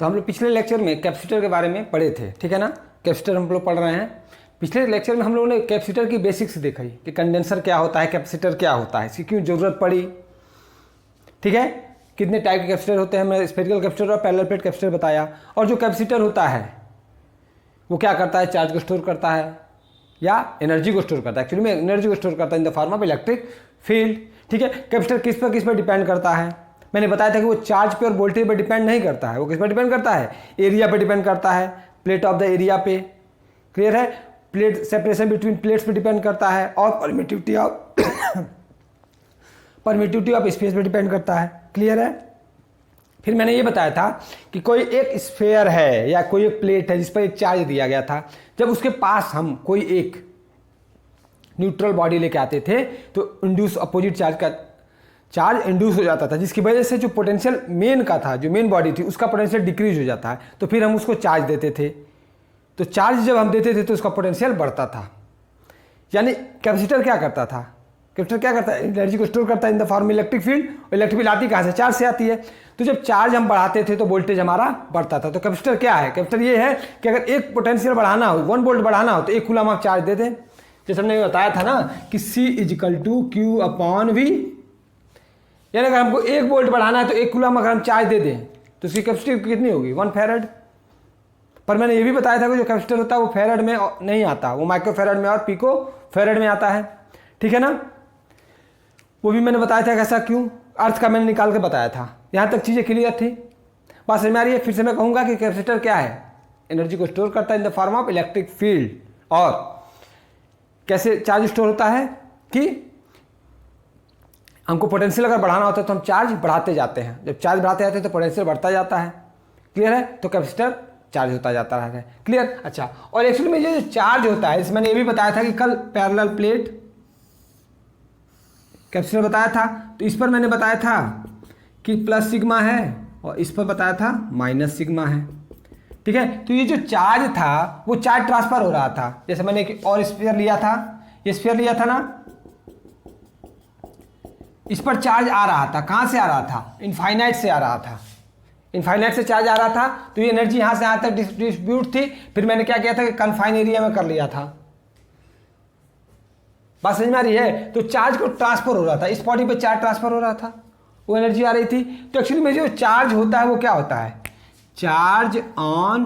तो हम लोग पिछले लेक्चर में कैपेसिटर के बारे में पढ़े थे, ठीक है ना। कैपेसिटर हम लोग पढ़ रहे हैं। पिछले लेक्चर में हम लोगों ने कैपेसिटर की बेसिक्स देखी कि कंडेंसर क्या होता है, कैपेसिटर क्या होता है, इसकी क्यों ज़रूरत पड़ी, ठीक है। कितने टाइप के कैपेसिटर होते हैं, हमने स्फेरिकल कैपेसिटर और पैरेलल प्लेट कैपेसिटर बताया। और जो कैपेसिटर होता है वो क्या करता है, चार्ज को स्टोर करता है या एनर्जी को स्टोर करता है। एक्चुअली में एनर्जी को स्टोर करता है in the form of electric field, ठीक है। कैपेसिटर किस पर डिपेंड करता है, मैंने बताया था कि वो चार्ज पे और वोल्टेज पर डिपेंड नहीं करता है। वो किस पर डिपेंड करता है, एरिया पे डिपेंड करता है, प्लेट ऑफ द एरिया पे, क्लियर है। प्लेट सेपरेशन बिटवीन प्लेट्स पे डिपेंड करता है और परमिटिविटी ऑफ स्पेस पे डिपेंड करता है, क्लियर है। फिर मैंने ये बताया था कि कोई एक स्फेयर है या कोई एक प्लेट है जिस पर एक चार्ज दिया गया था। जब उसके पास हम कोई एक न्यूट्रल बॉडी लेके आते थे तो इंड्यूस अपोजिट चार्ज इंड्यूस हो जाता था, जिसकी वजह से जो पोटेंशियल मेन का था, जो मेन बॉडी थी, उसका पोटेंशियल डिक्रीज हो जाता है। तो फिर हम उसको चार्ज देते थे। तो चार्ज जब हम देते थे तो उसका पोटेंशियल बढ़ता था। यानी कैपेसिटर क्या करता था, कैपेसिटर क्या करता है, एनर्जी को स्टोर करता है in the form electric field. और इलेक्ट्रिक फील्ड आती कहाँ से, चार्ज से आती है। तो जब चार्ज हम बढ़ाते थे तो वोल्टेज हमारा बढ़ता था। तो कैपेसिटर क्या है, कैपेसिटर ये है कि अगर एक पोटेंशियल बढ़ाना हो, 1 वोल्ट बढ़ाना हो, तो 1 कूलम आप चार्ज दे दें। जैसे हमने बताया था ना कि C=Q/V, यानी अगर हमको 1 वोल्ट बढ़ाना है तो 1 कूलम अगर हम चार्ज दे दें तो उसकी कैपेसिटी कितनी होगी, 1 फैराड। पर मैंने ये भी बताया था कि जो कैपेसिटर होता है वो फैराड में नहीं आता, वो माइक्रो फैराड में और पिको फैराड में आता है, ठीक है ना। वो भी मैंने बताया था कैसा, क्यों, अर्थ का मैंने निकाल के बताया था। यहाँ तक चीज़ें क्लियर थी, बात समझ में आ रही है। फिर से मैं कहूँगा कि कैपेसिटर क्या है, एनर्जी को स्टोर करता है in the form of electric field. और कैसे चार्ज स्टोर होता है कि हमको पोटेंशियल अगर बढ़ाना होता है तो हम चार्ज बढ़ाते जाते हैं। जब चार्ज बढ़ाते जाते हैं तो पोटेंशियल बढ़ता जाता है, क्लियर है। तो कैपेसिटर चार्ज होता जाता है, क्लियर। अच्छा, और एक्चुअली में ये जो चार्ज होता है, इसमें मैंने ये भी बताया था कि कल पैरेलल प्लेट कैपेसिटर बताया था। तो इस पर मैंने बताया था कि प्लस सिग्मा है और इस पर बताया था माइनस सिग्मा है, ठीक है। तो ये जो चार्ज था वो चार्ज ट्रांसफर हो रहा था। जैसे मैंने एक और स्फीयर लिया था, ये स्फीयर लिया था ना, इस पर चार्ज आ रहा था। कहाँ से आ रहा था, इनफाइनाइट से आ रहा था, इनफाइनाइट से चार्ज आ रहा था। तो ये एनर्जी यहाँ से यहाँ तक डिस्ट्रीब्यूट थी। फिर मैंने क्या किया था कि कन्फाइन एरिया में कर लिया था। बात समझ में आ रही है। तो चार्ज को ट्रांसफर हो रहा था, इस बॉडी पे चार्ज ट्रांसफर हो रहा था, वो एनर्जी आ रही थी। तो एक्चुअली में जो चार्ज होता है वो क्या होता है, चार्ज ऑन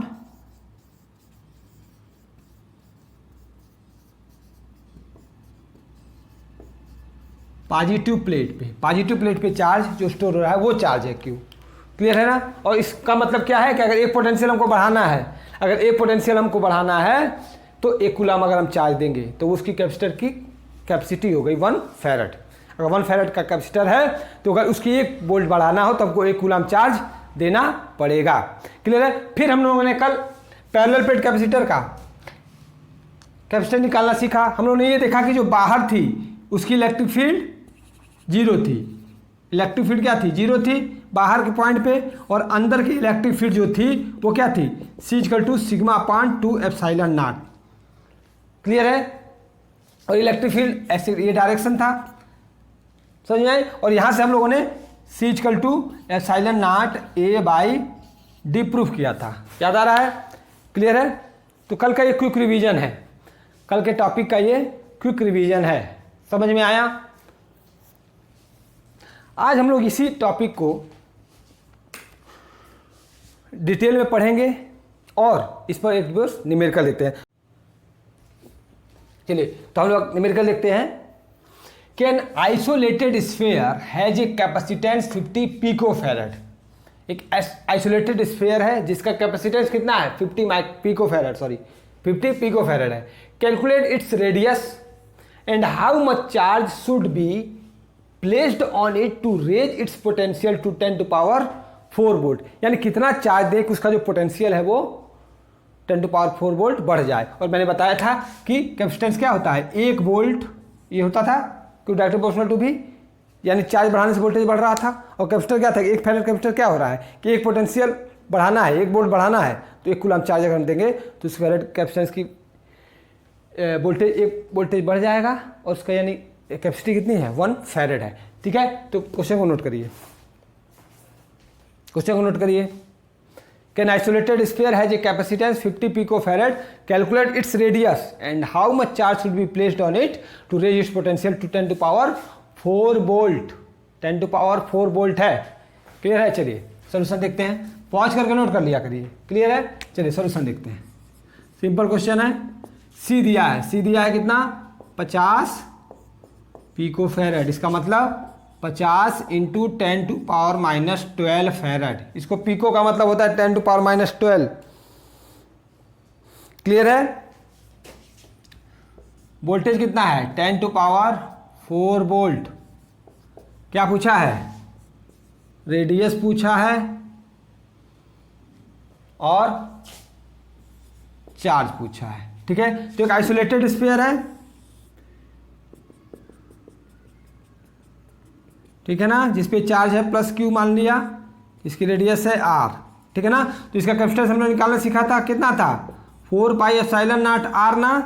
पॉजिटिव प्लेट पे, पॉजिटिव प्लेट पे चार्ज जो स्टोर हो रहा है वो चार्ज है, क्यू, क्लियर है ना। और इसका मतलब क्या है कि अगर एक पोटेंशियल हमको बढ़ाना है, अगर एक पोटेंशियल हमको बढ़ाना है तो 1 कूलम अगर हम चार्ज देंगे तो उसकी कैपेसिटर की कैपेसिटी हो गई 1 फैराड। अगर 1 फैराड का कैपेसिटर है तो अगर उसकी 1 वोल्ट बढ़ाना हो तो हमको 1 कूलम चार्ज देना पड़ेगा, क्लियर है। फिर हम लोगों ने कल पैरेलल प्लेट कैपेसिटर का कैपेसिटर निकालना सीखा। हम लोगों ने ये देखा कि जो बाहर थी उसकी इलेक्ट्रिक फील्ड 0 थी, इलेक्ट्रिक फील्ड क्या थी, 0 थी बाहर के पॉइंट पे। और अंदर की इलेक्ट्रिक फील्ड जो थी वो क्या थी, C=σ/2ε0, क्लियर है। और इलेक्ट्रिक फील्ड ऐसे ये डायरेक्शन था, समझ में आई। और यहाँ से हम लोगों ने C=ε0A/d प्रूफ किया था, याद आ रहा है, क्लियर है। तो कल का ये क्विक रिवीजन है, कल के टॉपिक का ये क्विक रिवीजन है, समझ में आया। आज हम लोग इसी टॉपिक को डिटेल में पढ़ेंगे और इस पर एक बस न्यूमेरिकल देखते हैं। चलिए तो हम लोग न्यूमेरिकल देखते हैं कि an isolated sphere has a capacitance 50 पिकोफैरड। एक आइसोलेटेड स्फीयर है जिसका कैपेसिटेंस कितना है, 50 पिकोफैरड है। Calculate its radius and how much charge should be placed on it to raise its potential to 10⁴ volt. यानी कितना चार्ज दे कि उसका जो पोटेंशियल है वो 10⁴ वोल्ट बढ़ जाए। और मैंने बताया था कि कैपेसिटेंस क्या होता है, 1 वोल्ट ये होता था क्यों, डायरेक्ट प्रोपोर्शनल टू भी, यानी चार्ज बढ़ाने से वोल्टेज बढ़ रहा था। और कैपेसिटर क्या था, 1 फैराड कैपेसिटर क्या हो रहा है कि एक पोटेंशियल बढ़ाना है, 1 वोल्ट बढ़ाना है तो 1 कूलम चार्ज अगर हम देंगे तो उस फैराड कैपेसिटेंस की वोल्टेज 1 वोल्टेज बढ़ जाएगा और उसका यानी कैपेसिटी कितनी है, 1 फैराड है, ठीक है। तो क्वेश्चन को नोट करिए, क्वेश्चन को नोट करिए। An isolated sphere has a capacitance 50 picofarad, calculate its radius and how much charge should be placed on it to raise its potential to 10 to power 4 volt. 10 to power 4 volt है। Clear है? चलिए solution देखते हैं, pause करके note कर लिया करिए। Clear है? चलिए सोल्यूशन देखते हैं। सिंपल क्वेश्चन है, सी दिया है, सी दिया है कितना 50 पिकोफैरेड, इसका मतलब 50 into 10 to power minus 12 farad. इसको पिको का मतलब होता है 10 टू पावर माइनस 12। क्लियर है? वोल्टेज कितना है 10 टू पावर 4 वोल्ट। क्या पूछा है? रेडियस पूछा है और चार्ज पूछा है। ठीक है, तो एक आइसोलेटेड स्फीयर है, ठीक है ना, जिसपे चार्ज है प्लस क्यू मान लिया, इसकी रेडियस है आर। ठीक है ना, तो इसका कैपेसिटेंस हमने निकालना सीखा था, कितना था 4 पाई एप्सिलॉन नॉट आर ना।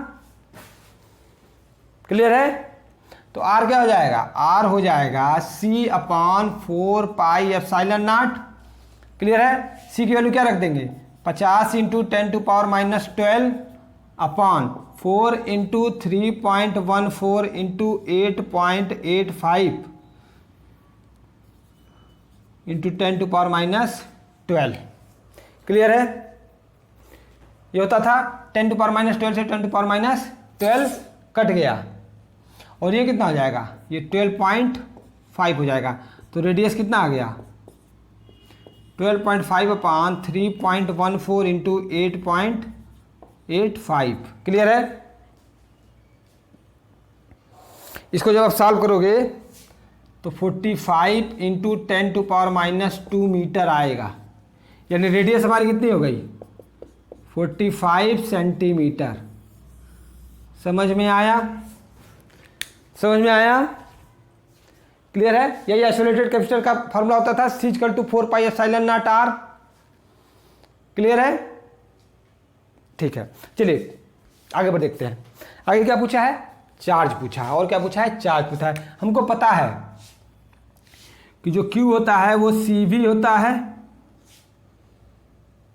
क्लियर है? तो आर क्या हो जाएगा? आर हो जाएगा C upon 4 pi epsilon not. Clear है? सी की वैल्यू क्या रख देंगे 50 into 10 to power minus 12 upon 4 into 3.14 into 8.85 into 10 to power minus 12। Clear है? ये होता था 10 टू पावर माइनस 12 से 10 टू पावर माइनस 12 कट गया, और ये कितना हो जाएगा? ये 12.5 हो जाएगा। तो रेडियस कितना आ गया 12.5 अपॉन 3.14 इंटू 8.85। क्लियर है? इसको जब आप सॉल्व करोगे तो 45 into 10 to power minus 2 metre आएगा, यानी रेडियस हमारी कितनी हो गई 45 सेंटीमीटर। समझ में आया? समझ में आया? क्लियर है? यही आइसोलेटेड कैपेसिटर का फॉर्मूला होता था, C equal to 4 pi epsilon not r. Clear है? ठीक है, चलिए आगे बढ़ देखते हैं। आगे क्या पूछा है? चार्ज पूछा है। और क्या पूछा है? चार्ज पूछा है। हमको पता है कि जो Q होता है वो CV होता है।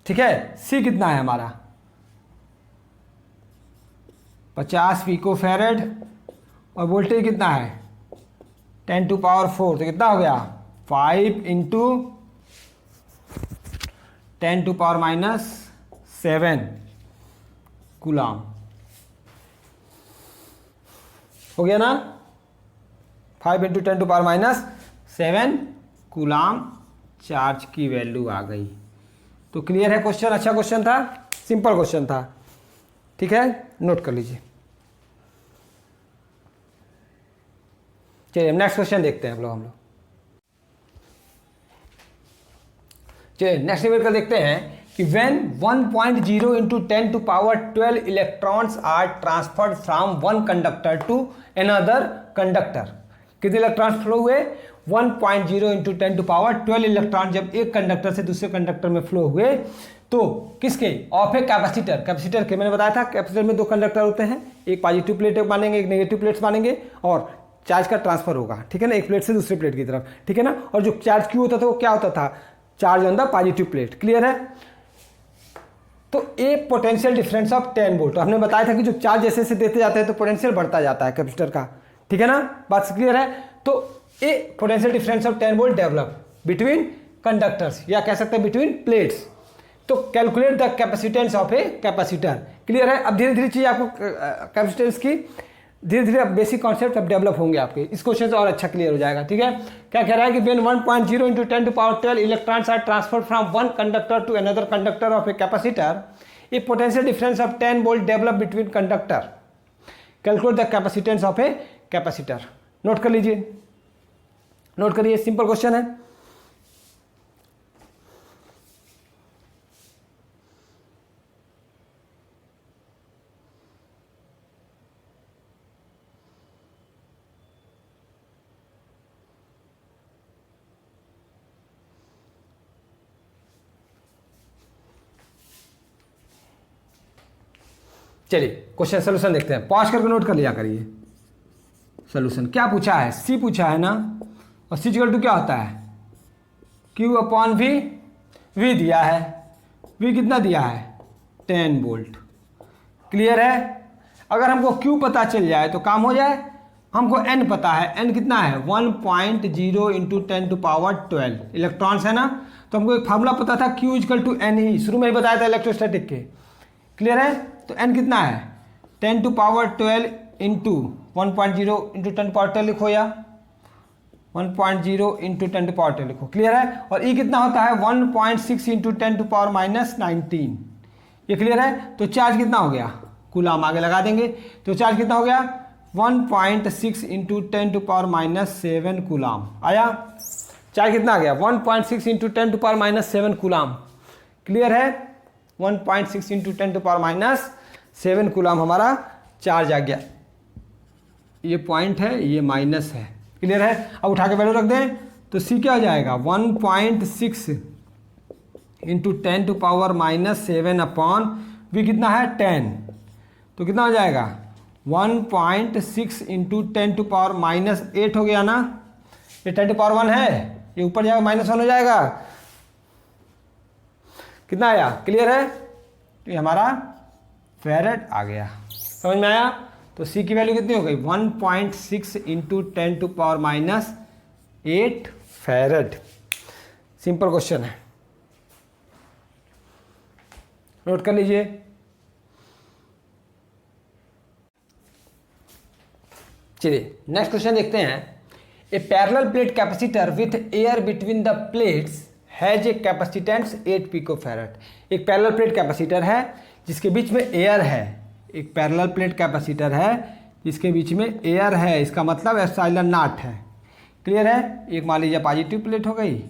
ठीक है, C कितना है हमारा 50 पिकोफैरेड, और वोल्टेज कितना है 10 टू पावर 4, तो कितना हो गया 5 into 10 to power minus 7 coulomb. हो गया ना? 5 into 10 to power minus 7 coulomb charge की वैल्यू आ गई। तो क्लियर है क्वेश्चन? अच्छा क्वेश्चन था, सिंपल क्वेश्चन था। ठीक है, नोट कर लीजिए। चलिए नेक्स्ट क्वेश्चन देखते हैं हम लोग। चलिए नेक्स्ट न्यूमेरिकल देखते हैं कि when 1.0 into 10 to power 12 electrons are transferred from one conductor to another conductor. कितने इलेक्ट्रॉन्स फ्लो हुए 1.0 इंटू 10 टू पावर 12 इलेक्ट्रॉन जब एक कंडक्टर से दूसरे कंडक्टर में फ्लो हुए, तो किसके ऑफ ए कैपेसिटर। कैपेसिटर के मैंने बताया था कैपेसिटर में 2 कंडक्टर होते हैं, एक पॉजिटिव प्लेट मानेंगे, एक नेगेटिव प्लेट्स मानेंगे, और चार्ज का ट्रांसफर होगा। ठीक है ना, एक प्लेट से दूसरे प्लेट की तरफ। ठीक है ना, और जो चार्ज क्यू होता था वो क्या होता था charge on the positive plate. Clear है? तो एक पोटेंशियल डिफरेंस ऑफ 10 वोल्ट। हमने बताया था कि जो चार्ज जैसे जैसे देते जाते हैं तो पोटेंशियल बढ़ता जाता है कैपेसिटर का। ठीक है ना, बात क्लियर है? तो a potential difference of 10 volt develop between conductors, या कह सकते हैं बिटवीन प्लेट्स। तो calculate the capacitance of a capacitor. Clear है? अब धीरे धीरे चीज आपको कैपेसिटेंस की धीरे धीरे बेसिक कॉन्सेप्ट अब डेवलप होंगे आपके, इस क्वेश्चन से और अच्छा क्लियर हो जाएगा। ठीक है, क्या कह रहा है कि when 1.0 into 10 to power 12 electrons are transferred from one conductor to another conductor of a capacitor, a potential difference of 10 volt develop between conductor. Calculate the capacitance of a capacitor. Note कर लीजिए, note करिए, simple question है। चलिए question solution देखते हैं, pause करके note कर लिया करिए। सोल्यूशन क्या पूछा है? सी पूछा है ना, और C इक्वल टू क्या होता है Q अपॉन V, V दिया है, V कितना दिया है 10 वोल्ट। क्लियर है। अगर हमको Q पता चल जाए तो काम हो जाए। हमको N पता है, N कितना है 1.0 इंटू 10⁻12 इलेक्ट्रॉन्स है ना। तो हमको एक फार्मूला पता था Q इक्वल टू N ही, शुरू में ही बताया था इलेक्ट्रोस्टैटिक के। क्लियर है। तो N कितना है 10⁻12 इंटू 1.0 इंटू 10⁻12 लिखो, या 1.0 इंटू 10⁻12 लिखो। क्लियर है। और E कितना होता है 1.6 इंटू 10⁻19। ये क्लियर है। तो चार्ज कितना हो गया, कूलाम आगे लगा देंगे। तो चार्ज कितना हो गया 1.6 इंटू 10⁻7 कूलाम आया। चार्ज कितना आ गया 1.6 इंटू 10⁻7 कूलाम। क्लियर है। 1.6 इंटू 10⁻7 कूलाम हमारा चार्ज आ गया। ये पॉइंट है, ये माइनस है। क्लियर है। अब उठा के वैल्यू रख दें तो C क्या हो जाएगा 1.6 इंटू 10⁻7 अपॉन V कितना है 10, तो कितना हो जाएगा 1.6 इंटू 10⁻8 हो गया ना। ये 10⁻1 है, ये ऊपर जाएगा -1 हो जाएगा। कितना आया। क्लियर है। तो ये हमारा फैरेड आ गया। समझ में आया। तो C की वैल्यू कितनी हो गई 1.6 इंटू 10⁻8 फैरेड। सिंपल क्वेश्चन है, नोट कर लीजिए। चलिए नेक्स्ट क्वेश्चन देखते हैं। A parallel plate capacitor with air between the plates has a capacitance 8 picofarad. एक पैरेलल प्लेट कैपेसिटर है जिसके बीच में एयर है। एक पैरेलल प्लेट कैपेसिटर है जिसके बीच में एयर है, इसका मतलब एप्सिलॉन नॉट है। क्लियर है। एक मान लीजिए पॉजिटिव प्लेट हो गई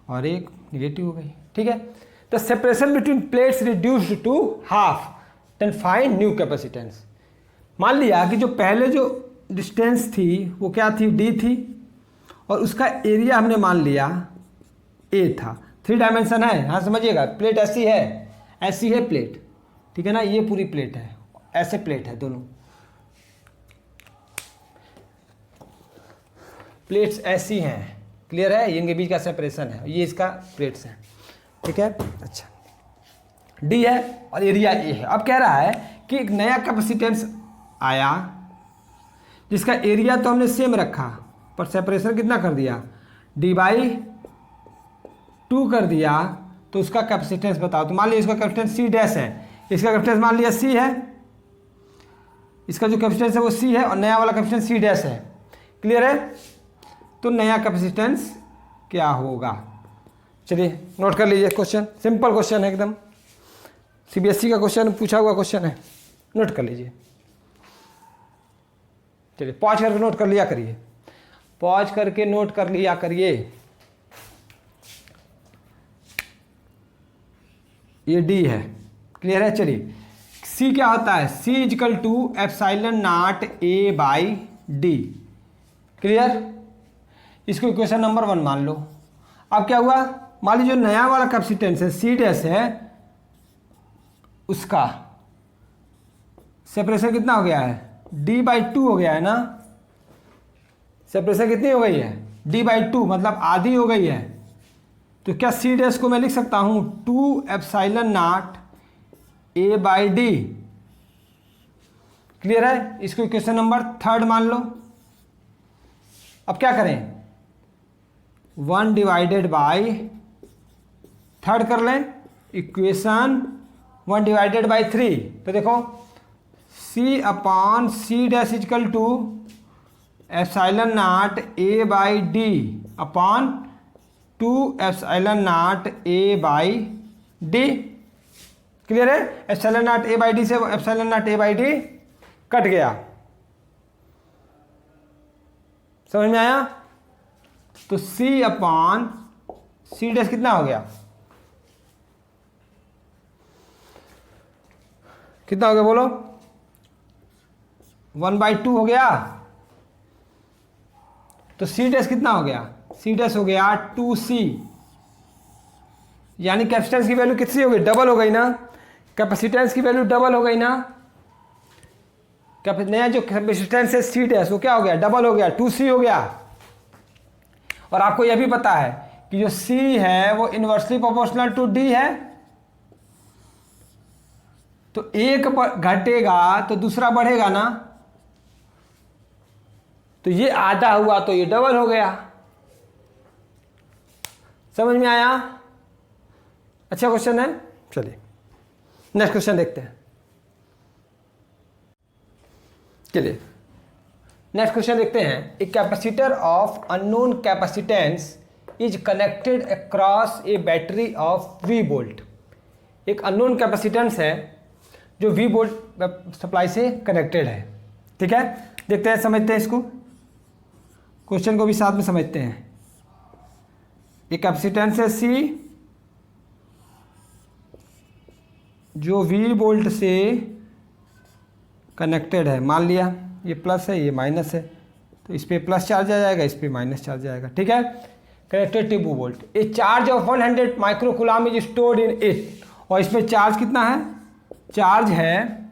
और एक निगेटिव हो गई। ठीक है। The separation between plates reduced to half, then find new capacitance. मान लिया कि जो पहले जो डिस्टेंस थी वो क्या थी D थी, और उसका एरिया हमने मान लिया A था। 3 डायमेंशन है। हाँ समझिएगा, प्लेट ऐसी है, ऐसी है प्लेट। ठीक है ना, ये पूरी प्लेट है, ऐसे प्लेट है, दोनों प्लेट्स ऐसी हैं। क्लियर है। इनके बीच का सेपरेशन है, ये इसका प्लेट्स है। ठीक है। अच्छा, D है और एरिया A है। अब कह रहा है कि एक नया कैपेसिटेंस आया जिसका एरिया तो हमने सेम रखा पर सेपरेशन कितना कर दिया D/2 कर दिया। तो उसका कैपेसिटेंस बताओ। तो मान लिया इसका कैपेसिटेंस C डैश है, इसका कैपेसिटेंस मान लिया C है, इसका जो कैपेसिटेंस है वो C है और नया वाला कैपेसिटेंस C डैश है। क्लियर है। तो नया कैपेसिटेंस क्या होगा, चलिए नोट कर लीजिए। क्वेश्चन सिंपल क्वेश्चन है एकदम, CBSE का क्वेश्चन पूछा हुआ क्वेश्चन है, नोट कर लीजिए। चलिए पॉज करके नोट कर लिया करिए, पॉज करके नोट कर लिया करिए। ये D है। क्लियर है। चलिए C क्या होता है C equal to epsilon nought A/D। Clear. इसको इक्वेशन नंबर 1 मान लो। अब क्या हुआ, मान लीजिए जो नया वाला कैपेसिटेंस है C डैश है, उसका सेपरेशन कितना हो गया है D/2 हो गया है ना। सेपरेशन कितनी हो गई है D/2, मतलब आधी हो गई है। तो क्या C डैश को मैं लिख सकता हूं 2 एप्सिलॉन नॉट A/D। क्लियर है। इसको इक्वेशन नंबर 3 मान लो। अब क्या करें 1 डिवाइडेड बाई 3 कर लें, इक्वेशन 1 डिवाइडेड बाई 3। तो देखो C/C dash equal to epsilon nought A/D upon 2 epsilon nought A/D। Clear है। एप्सिलॉन नॉट A/D से एप्सिलॉन नॉट A/D कट गया। समझ में आया। तो C/C डैश कितना हो गया, कितना हो गया बोलो 1/2 हो गया। तो C डैश कितना हो गया C डैश हो गया 2C, यानी कैपेसिटेंस की वैल्यू कितनी हो गई, डबल हो गई ना। कैपेसिटेंस की वैल्यू डबल हो गई ना। नया जो कैपेसिटेंस है C डैश वो क्या हो गया, डबल हो गया, 2C हो गया। और आपको यह भी पता है कि जो C है वो इनवर्सली प्रोपोर्शनल टू D है। तो एक घटेगा तो दूसरा बढ़ेगा ना, तो ये आधा हुआ तो ये डबल हो गया। समझ में आया? अच्छा क्वेश्चन है। चलिए नेक्स्ट क्वेश्चन देखते हैं। चलिए नेक्स्ट क्वेश्चन देखते हैं। A capacitor of unknown capacitance is connected across A battery of V volt. एक अननोन कैपेसिटेंस है जो V वोल्ट सप्लाई से कनेक्टेड है। ठीक है, देखते हैं, समझते हैं इसको, क्वेश्चन को भी साथ में समझते हैं। ये कैपेसिटेंस है C जो V वोल्ट से कनेक्टेड है। मान लिया ये प्लस है ये माइनस है, तो इस पे प्लस चार्ज आ जाएगा, इस पे माइनस चार्ज आएगा। ठीक है, connected two volt. A charge of 100 micro coulomb is stored in it. और इसमें चार्ज कितना है? चार्ज है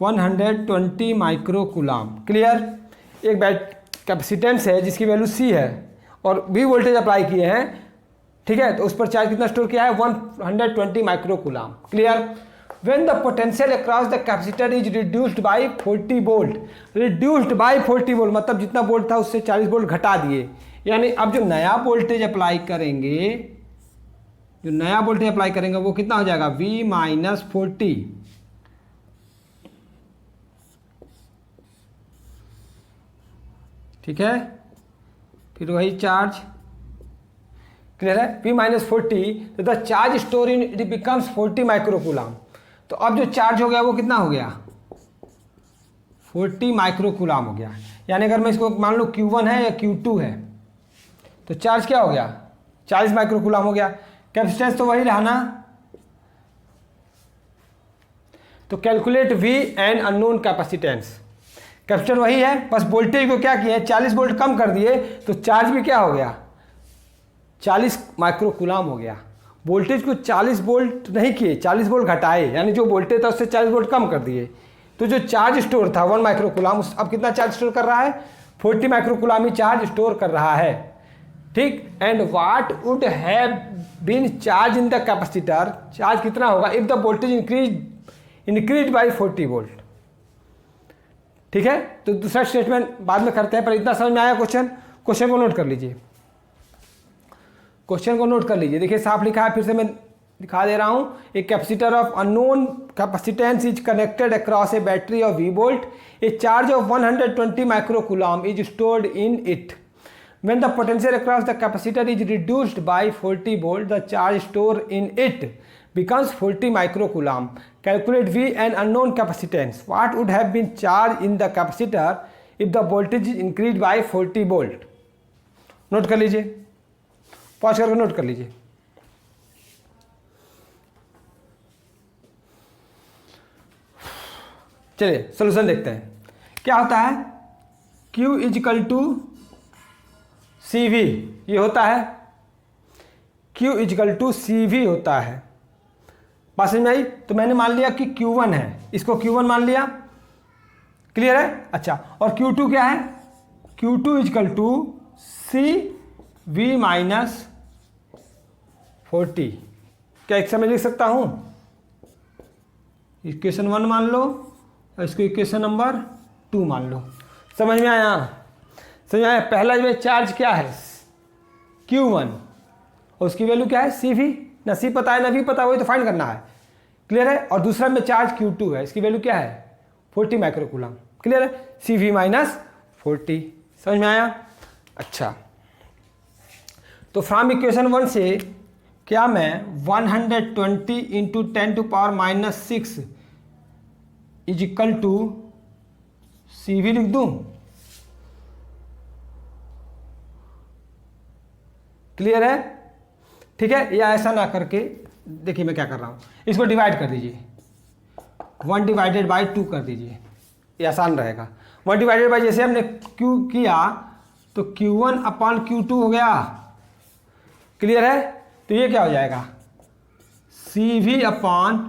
120 माइक्रो कूलम। क्लियर? एक कैपेसिटेंस है जिसकी वैल्यू C है और V वोल्टेज अप्लाई किए हैं। ठीक है, तो उस पर चार्ज कितना स्टोर किया है? 120 micro coulomb. Clear? When the potential across the capacitor is reduced by 40 volt, reduced by 40 volt मतलब जितना वोल्ट था उससे 40 वोल्ट घटा दिए। यानी अब जो नया वोल्टेज अप्लाई करेंगे, जो नया वोल्टेज अप्लाई करेंगे वो कितना हो जाएगा? V minus 40। ठीक है, फिर वही चार्ज। क्लियर है? V माइनस 40, तो the charge store in it becomes 40 micro coulomb. तो अब जो चार्ज हो गया वो कितना हो गया? 40 माइक्रो कूलम हो गया। यानी अगर मैं इसको मान लो Q1 है या Q2 है, तो चार्ज क्या हो गया? 40 माइक्रो कूलम हो गया। कैपेसिटेंस तो वही रहा ना। तो calculate V and unknown capacitance. Capacitor वही है, बस वोल्टेज को क्या किया है? 40 वोल्ट कम कर दिए, तो चार्ज भी क्या हो गया? 40 माइक्रो कूलम हो गया। वोल्टेज को 40 वोल्ट नहीं किए, 40 वोल्ट घटाए, यानी जो वोल्टेज था उससे 40 वोल्ट कम कर दिए। तो जो चार्ज स्टोर था 1 माइक्रो कूलम, अब कितना चार्ज स्टोर कर रहा है? 40 माइक्रो कूलम ही चार्ज स्टोर कर रहा है। ठीक, and what would have been charge in the capacitor, charge कितना होगा if the voltage increase by 40 volt. ठीक है, तो दूसरा स्टेटमेंट बाद में करते हैं, पर इतना समझ में आया क्वेश्चन? क्वेश्चन को नोट कर लीजिए, क्वेश्चन को नोट कर लीजिए। देखिए साफ लिखा है, फिर से मैं दिखा दे रहा हूं। A capacitor of unknown capacitance is connected across A battery of V volt. A charge of 120 micro coulomb is stored in it. When the potential across the capacitor is reduced by 40 volt, the charge stored in it becomes 40 microcoulomb. Calculate V and unknown capacitance. What would have been charged in the capacitor if the voltage is increased by 40 volt? Note कर लीजिए, pause करके note कर लीजिए। चलिए solution देखते हैं। क्या होता है? Q इजिकल टू CV, ये होता है Q इजिकल टू CV होता है। बात समझ में आई? तो मैंने मान लिया कि Q1 है, इसको Q1 मान लिया। क्लियर है? अच्छा, और Q2 क्या है? Q2 is equal to CV minus 40। क्या एक समय लिख सकता हूं? इक्वेशन 1 मान लो और इसको इक्वेशन नंबर 2 मान लो। समझ में आया? समझ में आया? पहला जो चार्ज क्या है? Q1, और उसकी वैल्यू क्या है? CV। ना C पता है ना V पता है, वही तो फाइंड करना है। क्लियर है? और दूसरा में चार्ज Q2 है, इसकी वैल्यू क्या है? 40 माइक्रो कूलम। क्लियर है? CV minus 40। समझ में आया? अच्छा, तो फ्रॉम इक्वेशन 1 से क्या मैं 120 into 10 to power minus 6 is equal to CV लिख दूं? क्लियर है? ठीक है, या ऐसा ना करके देखिए मैं क्या कर रहा हूं, इसको डिवाइड कर दीजिए, 1 डिवाइडेड बाई 2 कर दीजिए, ये आसान रहेगा। 1 डिवाइडेड बाई, जैसे हमने Q किया तो Q1 अपॉन Q2 हो गया। क्लियर है? तो ये क्या हो जाएगा? CV अपॉन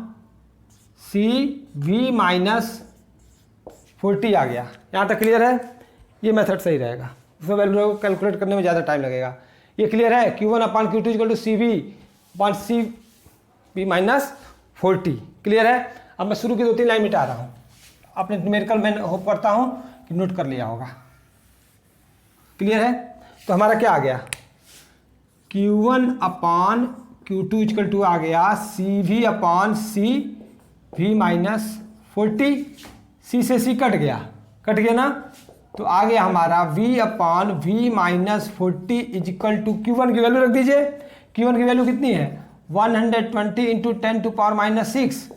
CV माइनस 40 आ गया। यहाँ तक क्लियर है? ये मेथड सही रहेगा, उसमें वैल्यू कैलकुलेट करने में ज़्यादा टाइम लगेगा। ये क्लियर है? Q1 upon Q2 equal to CV upon CV minus 40। Clear है? अब मैं शुरू की 2-3 लाइन मिटा रहा हूँ। आपने न्यूमेरिकल मैं होप करता हूँ कि नोट कर लिया होगा। क्लियर है? तो हमारा क्या आ गया, Q1 upon Q2 equal to आ गया CV upon C V minus 40। C से सी कट गया ना, तो आ गया हमारा V upon V minus 40 equal to Q1 की वैल्यू रख दीजिए। Q1 की वैल्यू कितनी है 120 इंटू 10 टू पावर माइनस 6,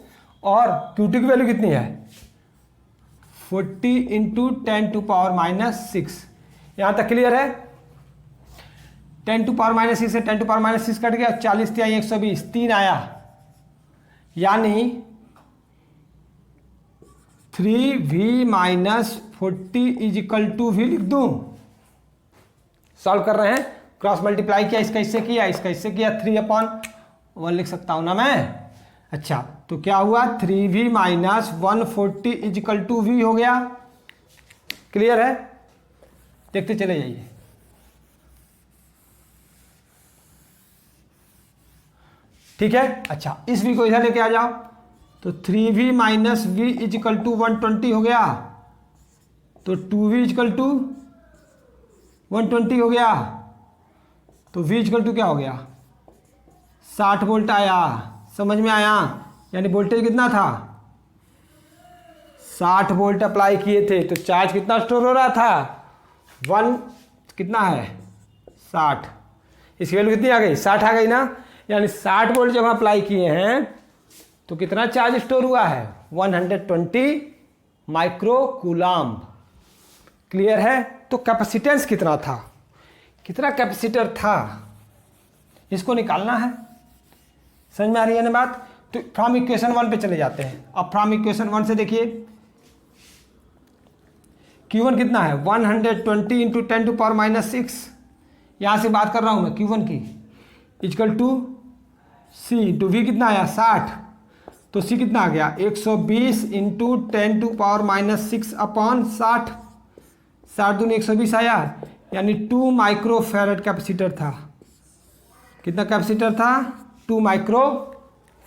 और Q2 की वैल्यू कितनी है 40 इंटू 10 टू पावर माइनस 6। यहाँ तक क्लियर है? 10 टू पावर माइनस 6 से 10 टू पावर माइनस 6 कट गया, 40 × 120 3 आया, यानी 3v minus 40 equal to v लिख दूं। सॉल्व कर रहे हैं, क्रॉस मल्टीप्लाई किया, इसका इससे किया, इसका इससे किया, 3/1 लिख सकता हूं ना मैं। अच्छा, तो क्या हुआ 3v minus 140 is equal to v हो गया। क्लियर है? देखते चले जाइए। ठीक है, अच्छा इस v को इधर लेके आ जाओ, तो 3v minus v equal to 120 हो गया, तो 2v इजिकल टू 120 हो गया, तो v इजिकल टू क्या हो गया 60 वोल्ट आया। समझ में आया? यानी वोल्टेज कितना था 60 वोल्ट अप्लाई किए थे, तो चार्ज कितना स्टोर हो रहा था 1 कितना है 60, इसकी वैल्यू कितनी आ गई 60 आ गई ना, यानी 60 वोल्ट जब हम अप्लाई किए हैं तो कितना चार्ज स्टोर हुआ है 120 माइक्रो कूलाम्ब। क्लियर है? तो कैपेसिटेंस कितना था, कितना कैपेसिटर था, इसको निकालना है। समझ में आ रही है ना बात? तो फ्रॉम इक्वेशन 1 पे चले जाते हैं। अब फ्रॉम इक्वेशन 1 से देखिए Q1 कितना है 120 इंटू 10 टू पावर माइनस 6, यहाँ से बात कर रहा हूँ मैं Q1 की, equal to C into V कितना आया 60, तो C कितना आ गया 120 into 10 to power minus 6 upon 60, 60 दूनी 120 आया, यानी 2 माइक्रो फैरेड कैपेसिटर था। कितना कैपेसिटर था 2 माइक्रो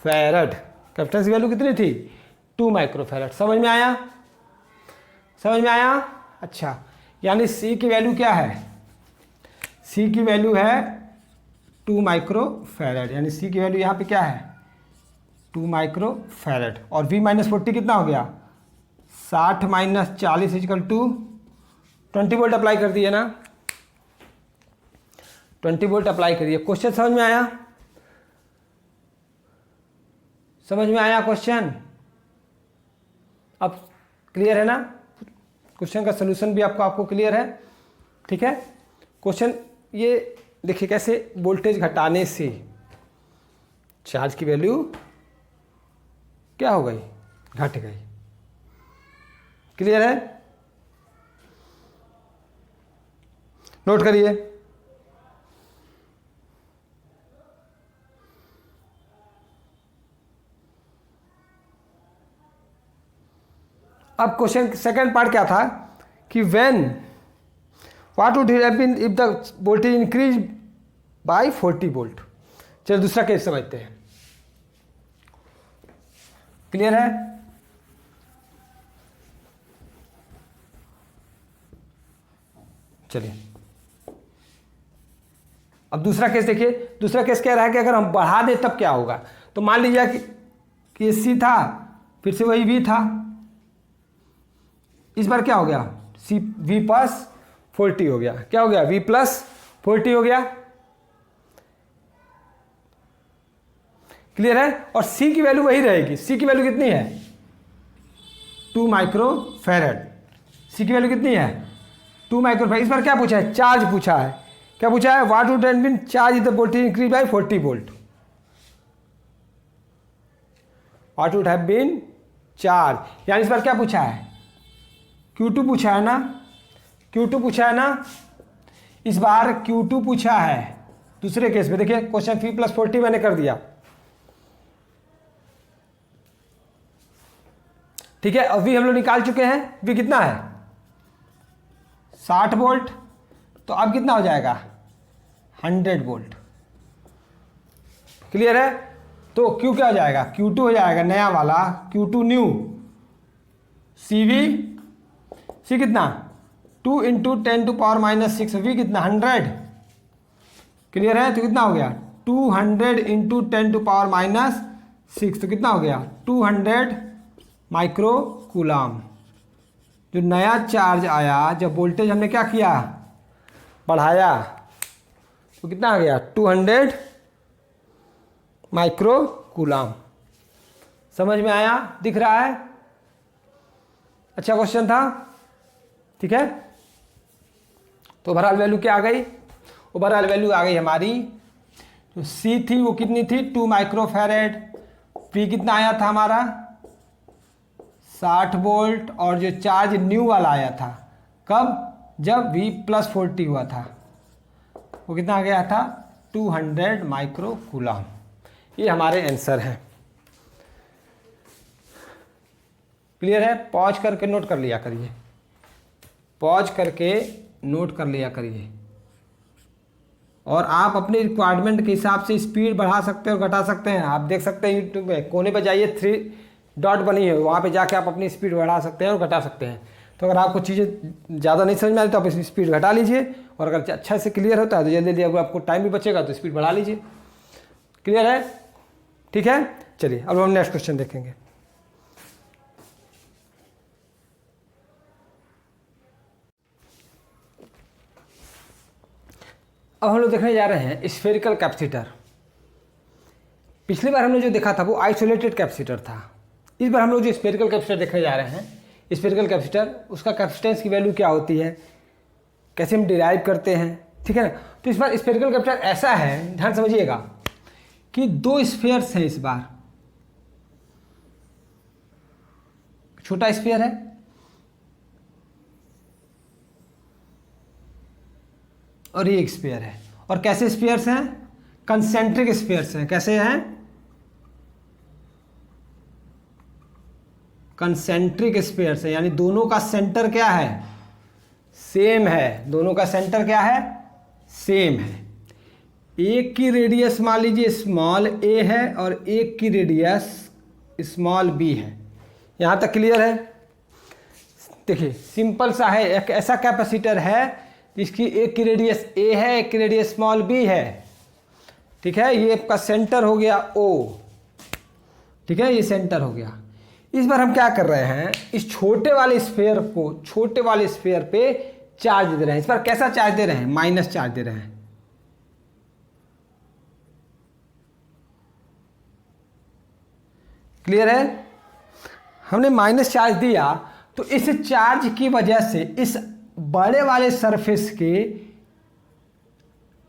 फैरेड। कैपेसिटेंस की वैल्यू कितनी थी 2 माइक्रो फैरेड। समझ में आया? समझ में आया? अच्छा, यानी C की वैल्यू क्या है, C की वैल्यू है 2 माइक्रो फैरेड, यानी C की वैल्यू यहाँ पे क्या है 2 माइक्रो फैरेड। और V माइनस 40 कितना हो गया 60 minus 40 equal to 20 volt apply कर दिए ना, 20 वोल्ट अप्लाई करिए। क्वेश्चन समझ में आया? समझ में आया क्वेश्चन? अब क्लियर है ना? क्वेश्चन का सलूशन भी आपको क्लियर है? ठीक है, क्वेश्चन ये देखिए कैसे वोल्टेज घटाने से चार्ज की वैल्यू क्या हो गई घट गई। क्लियर है? नोट करिए। अब क्वेश्चन सेकंड पार्ट क्या था कि when what would have been if the voltage increase by 40 volt. चलिए दूसरा केस समझते हैं। क्लियर है? चलिए अब दूसरा केस देखिए। दूसरा केस कह रहा है कि अगर हम बढ़ा दें तब क्या होगा। तो मान लीजिए कि ये C था, फिर से वही V था, इस बार क्या हो गया C V प्लस 40 हो गया। क्या हो गया V प्लस 40 हो गया। क्लियर है? और C की वैल्यू वही रहेगी। C की वैल्यू कितनी है 2 माइक्रो फैरेड। C की वैल्यू कितनी है 2 माइक्रो फैरेड। इस बार क्या पूछा है चार्ज पूछा है। क्या पूछा है what would have been charge if the voltage increase by 40 volt. What would have been charge, यानी इस बार क्या पूछा है Q2 पूछा है ना, Q2 पूछा है ना, इस बार Q2 पूछा है। दूसरे केस में देखिए क्वेश्चन V प्लस 40 मैंने कर दिया। ठीक है, अब V हम लोग निकाल चुके हैं। V कितना है 60 वोल्ट, तो अब कितना हो जाएगा 100 वोल्ट। क्लियर है? तो Q क्या हो जाएगा, Q2 हो जाएगा नया वाला, Q2 न्यू, CV, C कितना 2 इंटू 10⁻⁻6, V कितना 100, क्लियर है। तो कितना हो गया 200 इंटू 10⁻⁻6, तो कितना हो गया 200 माइक्रो कूलाम। जो नया चार्ज आया, जब वोल्टेज हमने क्या किया, बढ़ाया, तो कितना आ गया 200 माइक्रो कूलाम। समझ में आया, दिख रहा है, अच्छा क्वेश्चन था, ठीक है। तो ओवरऑल वैल्यू क्या आ गई, ओवरऑल वैल्यू आ गई हमारी, जो सी थी वो कितनी थी 2 माइक्रोफैरेड, पी कितना आया था हमारा 60 वोल्ट, और जो चार्ज न्यू वाला आया था कब, जब V + 40 हुआ था, वो कितना आ गया था 200 माइक्रो कूलाम। ये हमारे आंसर हैं, क्लियर है। पॉज करके नोट कर लिया करिए, पॉज करके नोट कर लिया करिए, और आप अपने रिक्वायरमेंट के हिसाब से स्पीड बढ़ा सकते हैं और घटा सकते हैं। आप देख सकते हैं यूट्यूब में कोने पर जाइए 3 डॉट बनी है, वहाँ पे जाके आप अपनी स्पीड बढ़ा सकते हैं और घटा सकते हैं। तो अगर आपको चीज़ें ज़्यादा नहीं समझ में आती तो आप इसकी स्पीड घटा लीजिए, और अगर अच्छा से क्लियर होता है तो जल्दी जल्दी, अगर आपको टाइम भी बचेगा तो स्पीड बढ़ा लीजिए, क्लियर है, ठीक है। चलिए अब हम नेक्स्ट क्वेश्चन देखेंगे। अब हम लोग देखने जा रहे हैं स्फेरिकल कैपेसिटर। पिछली बार हमने जो देखा था वो आइसोलेटेड कैपेसिटर था, इस बार हम लोग जो स्फेरिकल कैपेसिटर देखने जा रहे हैं, स्फेरिकल कैपेसिटर, उसका कैपेसिटेंस की वैल्यू क्या होती है, कैसे हम डिराइव करते हैं, ठीक है ना। तो इस बार स्फेरिकल कैपेसिटर ऐसा है, ध्यान समझिएगा, कि 2 स्फेयर्स हैं इस बार, छोटा स्फेयर है और ये एक स्फेयर है, और कैसे स्फेयर्स हैं, कंसेंट्रिक स्फेयर्स हैं। कैसे हैं, कंसेंट्रिक स्फेयर्स है, यानी दोनों का सेंटर क्या है, सेम है, दोनों का सेंटर क्या है, सेम है। एक की रेडियस मान लीजिए स्मॉल a है और एक की रेडियस स्मॉल b है। यहाँ तक क्लियर है। देखिए सिंपल सा है, एक ऐसा कैपेसिटर है जिसकी एक की रेडियस a है, एक की रेडियस स्मॉल b है, ठीक है। ये आपका सेंटर हो गया O, ठीक है, ये सेंटर हो गया। इस बार हम क्या कर रहे हैं, इस छोटे वाले स्फेयर को, छोटे वाले स्फेयर पे चार्ज दे रहे हैं। इस बार कैसा चार्ज दे रहे हैं, माइनस चार्ज दे रहे हैं, क्लियर है। हमने माइनस चार्ज दिया तो इस चार्ज की वजह से इस बड़े वाले सरफेस के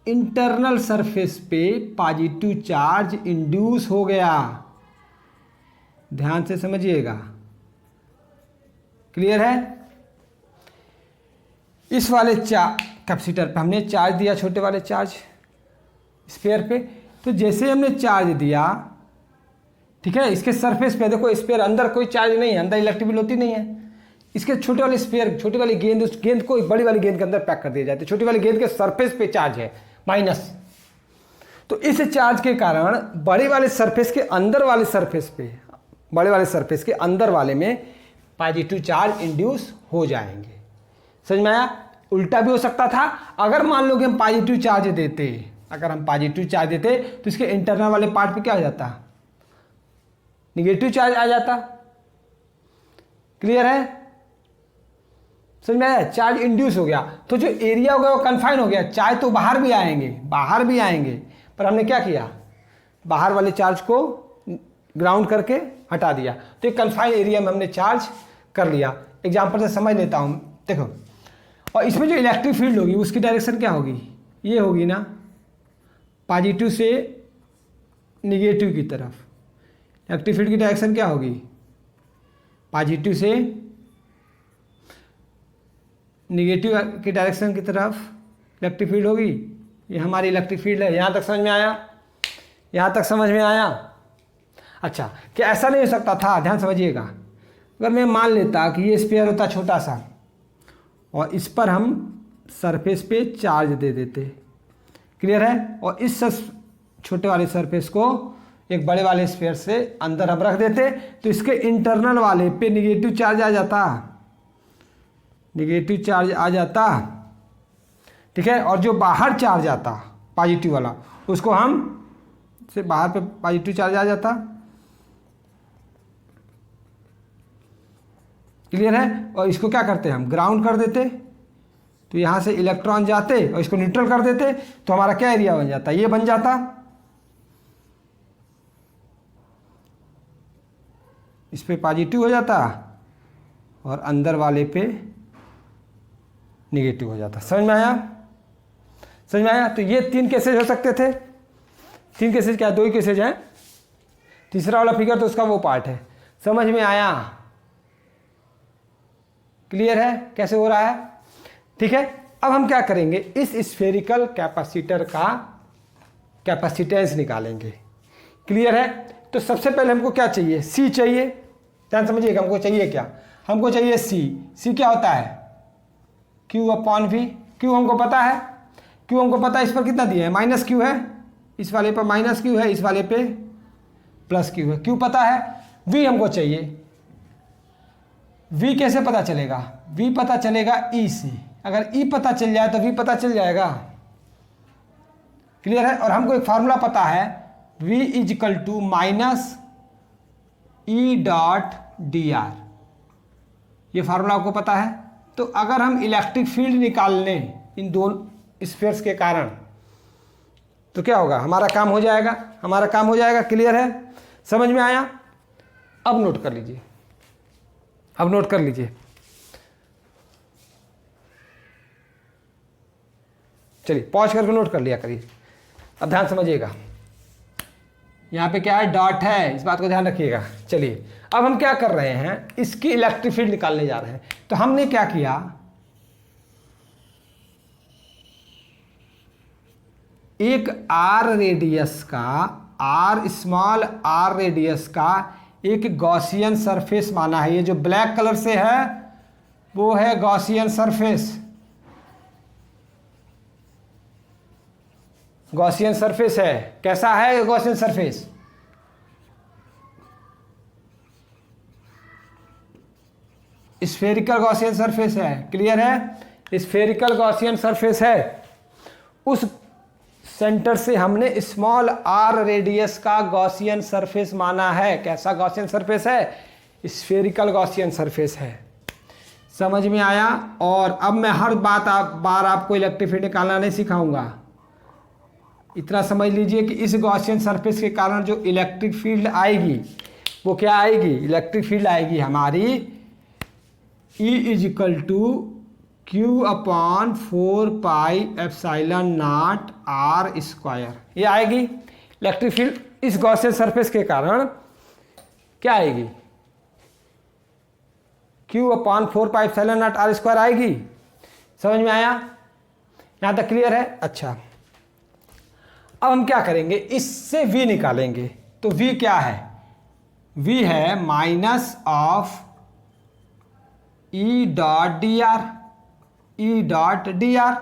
इंटरनल सरफेस पे पॉजिटिव चार्ज इंड्यूस हो गया। ध्यान से समझिएगा, क्लियर है। इस वाले कैपेसिटर पे हमने चार्ज दिया, छोटे वाले चार्ज स्फेयर पे, तो जैसे हमने चार्ज दिया, ठीक है, इसके सरफेस पे देखो, स्फेयर अंदर कोई चार्ज नहीं है, अंदर इलेक्ट्रिक होती नहीं है। इसके छोटे वाले स्फेयर, छोटी वाली गेंद, उस गेंद को बड़ी वाली गेंद के अंदर पैक कर दिया जाता है। छोटी वाली गेंद के सरफेस पे चार्ज है माइनस, तो इस चार्ज के कारण बड़े वाले सरफेस के अंदर वाले सरफेस पे, बड़े वाले सरफेस के अंदर वाले में पॉजिटिव चार्ज इंड्यूस हो जाएंगे। समझ में आया। उल्टा भी हो सकता था, अगर मान लो कि हम पॉजिटिव चार्ज देते, अगर हम पॉजिटिव चार्ज देते तो इसके इंटरनल वाले पार्ट पे क्या आ जाता, निगेटिव चार्ज आ जाता, क्लियर है, समझ में आया। चार्ज इंड्यूस हो गया तो जो एरिया हो गया वो कन्फाइन हो गया, चार्ज तो बाहर भी आएंगे, बाहर भी आएंगे, पर हमने क्या किया, बाहर वाले चार्ज को ग्राउंड करके हटा दिया, तो एक कन्फाइन एरिया में हमने चार्ज कर लिया। एग्जांपल से समझ लेता हूं, देखो, और इसमें जो इलेक्ट्रिक फील्ड होगी उसकी डायरेक्शन क्या होगी, ये होगी ना, पॉजिटिव से निगेटिव की तरफ। इलेक्ट्रिक फील्ड की डायरेक्शन क्या होगी, पॉजिटिव से निगेटिव की डायरेक्शन की तरफ इलेक्ट्रिक फील्ड होगी। ये हमारी इलेक्ट्रिक फील्ड है। यहाँ तक समझ में आया, यहाँ तक समझ में आया। अच्छा, क्या ऐसा नहीं हो सकता था, ध्यान समझिएगा, अगर मैं मान लेता कि ये स्फीयर होता छोटा सा और इस पर हम सरफेस पे चार्ज दे देते, क्लियर है, और इस छोटे वाले सरफेस को एक बड़े वाले स्फीयर से अंदर हम रख देते तो इसके इंटरनल वाले पे निगेटिव चार्ज आ जाता, निगेटिव चार्ज आ जाता, ठीक है। और जो बाहर चार्ज आता पॉजिटिव वाला उसको हम से बाहर पे पॉजिटिव चार्ज आ जाता, क्लियर है। और इसको क्या करते हैं हम ग्राउंड कर देते, तो यहाँ से इलेक्ट्रॉन जाते और इसको न्यूट्रल कर देते तो हमारा क्या एरिया बन जाता, ये बन जाता। इस पे पॉजिटिव हो जाता और अंदर वाले पे निगेटिव हो जाता। समझ में आया, समझ में आया। तो ये 3 केसेज हो सकते थे। 3 केसेज क्या, 2 ही केसेज हैं। तीसरा वाला फिगर तो उसका वो पार्ट है। समझ में आया, क्लियर है कैसे हो रहा है, ठीक है। अब हम क्या करेंगे, इस स्फेरिकल कैपेसिटर का कैपेसिटेंस निकालेंगे, क्लियर है। तो सबसे पहले हमको क्या चाहिए, सी चाहिए। ध्यान समझिएगा, हमको चाहिए क्या, हमको चाहिए सी। सी क्या होता है, Q/V। Q हमको पता है, Q हमको पता है, इस पर कितना दिया है, -Q है, इस वाले पर -Q है, इस वाले पे +Q है। Q पता है, V हमको चाहिए। V कैसे पता चलेगा, V पता चलेगा E से। अगर E पता चल जाए तो V पता चल जाएगा, क्लियर है। और हमको एक फार्मूला पता है, V = -E.dr, ये फार्मूला आपको पता है। तो अगर हम इलेक्ट्रिक फील्ड निकाल लें इन दोनों स्फीयर्स के कारण तो क्या होगा, हमारा काम हो जाएगा, हमारा काम हो जाएगा, क्लियर है, समझ में आया। अब नोट कर लीजिए, अब नोट कर लीजिए, चलिए पॉज करके नोट कर लिया करिए। अब ध्यान समझिएगा, यहाँ पे क्या है, डॉट है, इस बात को ध्यान रखिएगा। चलिए अब हम क्या कर रहे हैं, इसकी इलेक्ट्रिक फील्ड निकालने जा रहे हैं। तो हमने क्या किया, एक r रेडियस का, स्मॉल r रेडियस का एक गॉसियन सरफेस माना है। ये जो ब्लैक कलर से है वो है गॉसियन सरफेस, गॉसियन सरफेस है। कैसा है Gaussian surface, spherical Gaussian surface है, क्लियर है, स्फेरिकल गॉसियन सरफेस है। उस सेंटर से हमने स्मॉल r रेडियस का गॉसियन सरफेस माना है। कैसा गॉसियन सरफेस है, स्फेरिकल गॉसियन सरफेस है। समझ में आया। और अब मैं हर बार आपको इलेक्ट्रिक फील्ड निकालना नहीं सिखाऊंगा, इतना समझ लीजिए कि इस गॉसियन सरफेस के कारण जो इलेक्ट्रिक फील्ड आएगी वो क्या आएगी, इलेक्ट्रिक फील्ड आएगी हमारी E = Q/4πε0r², ये आएगी इलेक्ट्रिक फील्ड इस गॉसियन सरफेस के कारण। क्या आएगी, Q/4πε0r² आएगी। समझ में आया, यहाँ तक क्लियर है। अच्छा, अब हम क्या करेंगे, इससे V निकालेंगे। तो V क्या है, V है -E.dr, E.dr,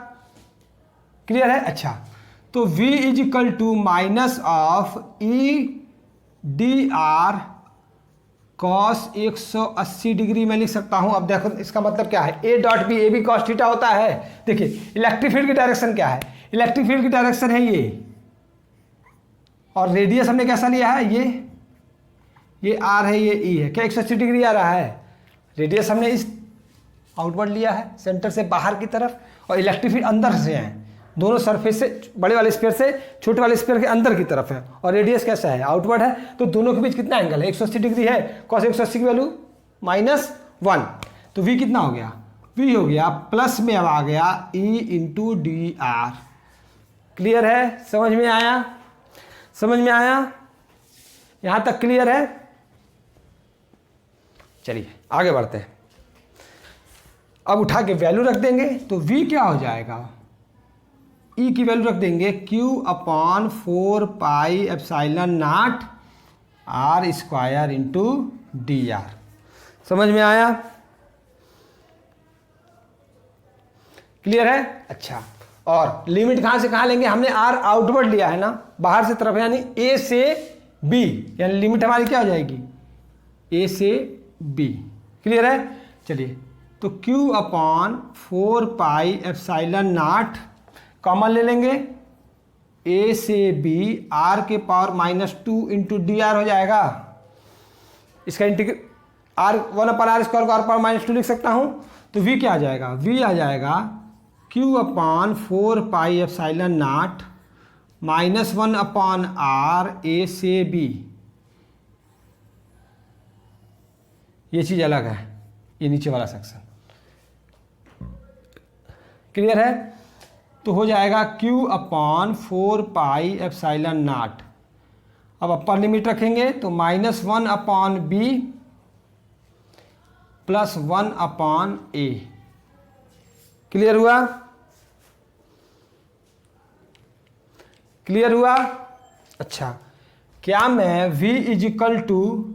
क्लियर है। अच्छा, तो V = -E.dr cos 180 डिग्री मैं लिख सकता हूं। अब देखो इसका मतलब क्या है, A.B, A भी cos थीटा होता है। देखिए इलेक्ट्रिक फील्ड की डायरेक्शन क्या है, इलेक्ट्रिक फील्ड की डायरेक्शन है ये, और रेडियस हमने कैसा लिया है, ये R है, ये E है। क्या 180 डिग्री आ रहा है, रेडियस हमने इस आउटवर्ड लिया है, सेंटर से बाहर की तरफ, और इलेक्ट्रिक फील्ड अंदर से है, दोनों सरफेस से, बड़े वाले स्फीयर से छोटे वाले स्फीयर के अंदर की तरफ है, और रेडियस कैसा है, आउटवर्ड है। तो दोनों के बीच कितना एंगल है, 180 डिग्री है। cos 180 की वैल्यू -1, तो V कितना हो गया, V हो गया प्लस में अब आ गया E.dr, क्लियर है, समझ में आया, समझ में आया, यहां तक क्लियर है। चलिए आगे बढ़ते हैं। अब उठा के वैल्यू रख देंगे तो V क्या हो जाएगा, E की वैल्यू रख देंगे Q/4πε0r² समझ में आया, क्लियर है। अच्छा, और लिमिट कहां से कहां लेंगे, हमने R आउटवर्ड लिया है ना, बाहर से तरफ, यानी A से बी, यानी लिमिट हमारी क्या हो जाएगी, ए से बी। क्लियर है। चलिए, तो Q upon 4 pi epsilon not common ले लेंगे, ए से बी आर के पावर -2 इंटू डी आर हो जाएगा। इसका इंटीग्रेट आर 1/r² को आर पावर -2 लिख सकता हूँ। तो v क्या आ जाएगा, v आ जाएगा Q upon 4 pi epsilon not -1/r ए से बी। ये चीज़ अलग है, ये नीचे वाला सेक्शन। क्लियर है। तो हो जाएगा Q upon 4 pi epsilon not. अब अपर लिमिट रखेंगे तो -1/b प्लस 1/a। क्लियर हुआ, क्लियर हुआ। अच्छा, क्या मैं v equal to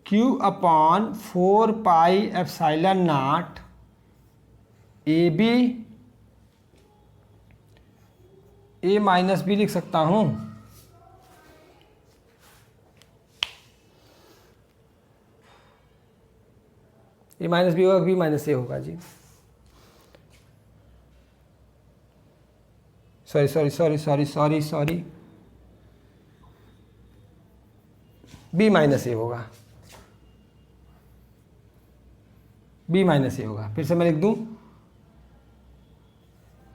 Q upon 4 pi epsilon nought A b a minus b लिख सकता हूँ। a माइनस बी होगा, b माइनस ए होगा जी। सॉरी b माइनस ए होगा, b माइनस ए होगा। फिर से मैं लिख दूं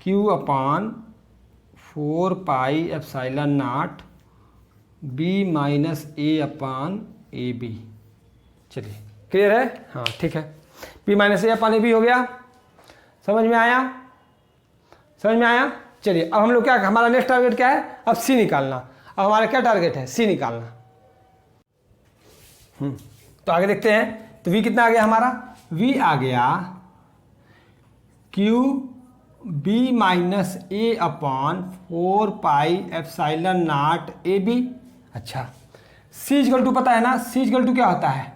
Q upon 4 pi epsilon nought b minus a upon a b. चलिए, क्लियर है। हाँ ठीक है, b minus a upon a b हो गया। समझ में आया, समझ में आया। चलिए, अब हम लोग क्या, हमारा नेक्स्ट टारगेट क्या है, अब c निकालना। अब हमारा क्या टारगेट है, c निकालना। तो आगे देखते हैं। तो v कितना आ गया हमारा, v आ गया Q b minus a upon 4 pi epsilon nought A b. अच्छा, c इक्वल टू पता है ना, c इक्वल टू क्या होता है,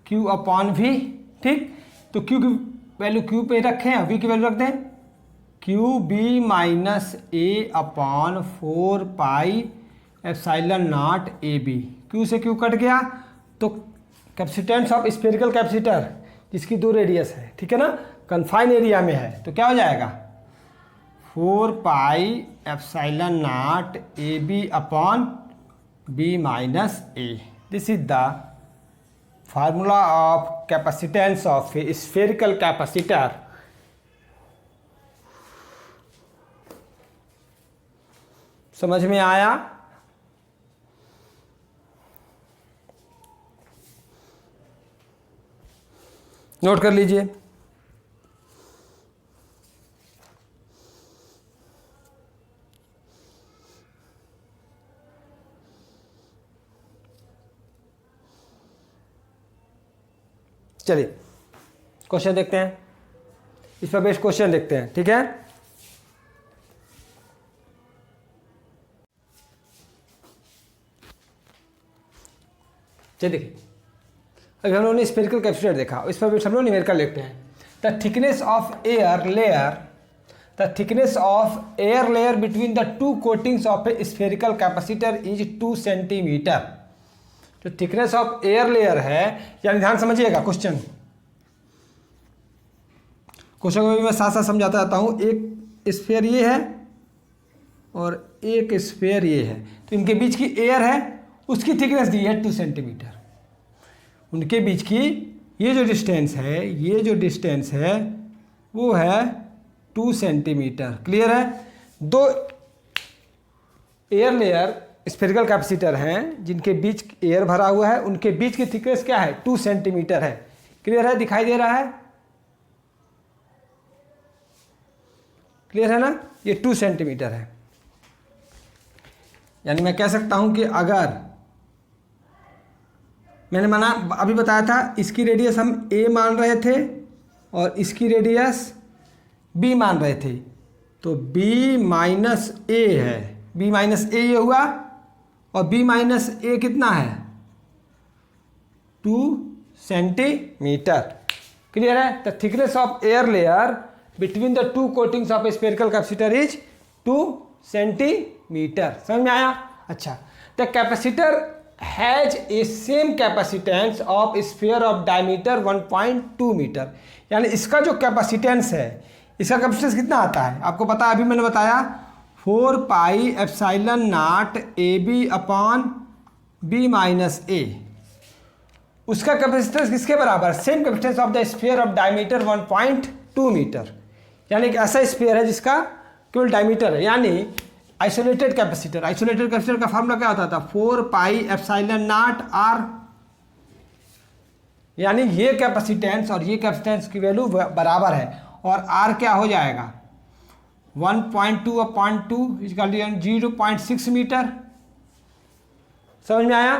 q अपॉन v। ठीक, तो q की वैल्यू q पे रखें, v की वैल्यू रख दें Q b minus a upon 4 pi epsilon nought A b. Q से क्यू कट गया, तो कैपेसिटेंस ऑफ स्फेरिकल कैपेसिटर जिसकी 2 रेडियस है, ठीक है ना, कन्फाइन एरिया में है, तो क्या हो जाएगा 4 pi epsilon nought A B upon B minus a. This is the formula of capacitance of a spherical capacitor. समझ में आया। नोट कर लीजिए। चलिए क्वेश्चन देखते हैं, इस पर बेस्ड क्वेश्चन देखते हैं, ठीक है। चलिए देखिए, अभी हम लोगों ने स्फेरिकल कैपेसिटर देखा, इस पर हम लोग न्यूमेरिकल लिखते हैं। The thickness of air layer, the thickness of air layer between the 2 coatings of a spherical capacitor is 2 centimetre. जो थिकनेस ऑफ एयर लेयर है, यानी ध्यान समझिएगा क्वेश्चन को भी मैं साथ साथ समझाता रहता हूँ। एक स्फेयर ये है और एक स्फेयर ये है, तो इनके बीच की एयर है, उसकी थिकनेस दी है 2 सेंटीमीटर। उनके बीच की ये जो डिस्टेंस है, ये जो डिस्टेंस है वो है 2 सेंटीमीटर। क्लियर है। 2 एयर लेयर स्फेरिकल कैपेसिटर हैं जिनके बीच एयर भरा हुआ है, उनके बीच की थिकनेस क्या है 2 सेंटीमीटर है। क्लियर है, दिखाई दे रहा है, क्लियर है ना, ये 2 सेंटीमीटर है। यानी मैं कह सकता हूं कि अगर मैंने माना अभी बताया था, इसकी रेडियस हम a मान रहे थे और इसकी रेडियस b मान रहे थे, तो b माइनस ए है, b माइनस ए ये हुआ, और b माइनस ए कितना है 2 सेंटीमीटर। क्लियर है। The thickness of air layer between the 2 coatings of a spherical capacitor is 2 centimetre. समझ में आया। अच्छा, the capacitor has a same capacitance of sphere of diameter 1.2 metre. यानी इसका जो कैपेसिटेंस है, इसका कैपेसिटेंस कितना आता है आपको पता है, अभी मैंने बताया 4 pi epsilon not A B upon B minus A. उसका कैपेसिटेंस किसके बराबर, same capacitance of the sphere of diameter 1.2 metre. यानी एक ऐसा स्फीयर है जिसका केवल डायमीटर है, यानी आइसोलेटेड कैपेसिटर। आइसोलेटेड कैपेसिटर का फार्मूला क्या होता था, 4 पाई एप्सिलॉन नॉट आर। यानी ये कैपेसिटेंस और ये कैपेसिटेंस की वैल्यू बराबर है, और आर क्या हो जाएगा 1.2 अपॉन 2 इक्वल टू 0.6 मीटर। समझ में आया।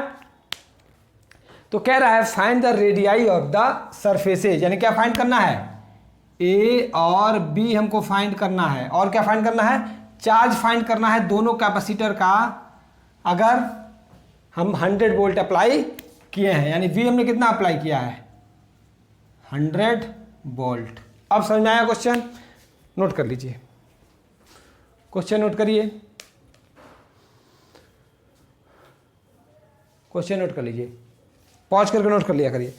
तो कह रहा है find the radii of the surfaces, यानी क्या फाइंड करना है, ए और बी हमको फाइंड करना है, और क्या फाइंड करना है, चार्ज फाइंड करना है दोनों कैपेसिटर का। अगर हम 100 वोल्ट अप्लाई किए हैं, यानी वी हमने कितना अप्लाई किया है 100 वोल्ट। अब समझ में आया क्वेश्चन, नोट कर लीजिए, क्वेश्चन नोट करिए, क्वेश्चन नोट कर लीजिए, पॉज करके नोट कर लिया करिए।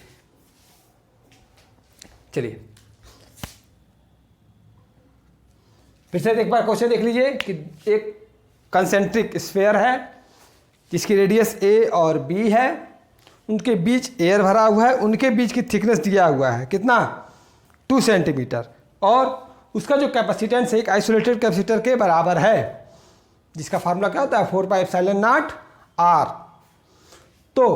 चलिए फिर से एक बार क्वेश्चन देख लीजिए कि एक कंसेंट्रिक स्फीयर है जिसकी रेडियस ए और बी है, उनके बीच एयर भरा हुआ है, उनके बीच की थिकनेस दिया हुआ है कितना 2 सेंटीमीटर, और उसका जो कैपेसिटेंस है एक आइसोलेटेड कैपेसिटर के बराबर है, जिसका फार्मूला क्या होता है 4 पाई एप्सिलॉन नॉट आर। तो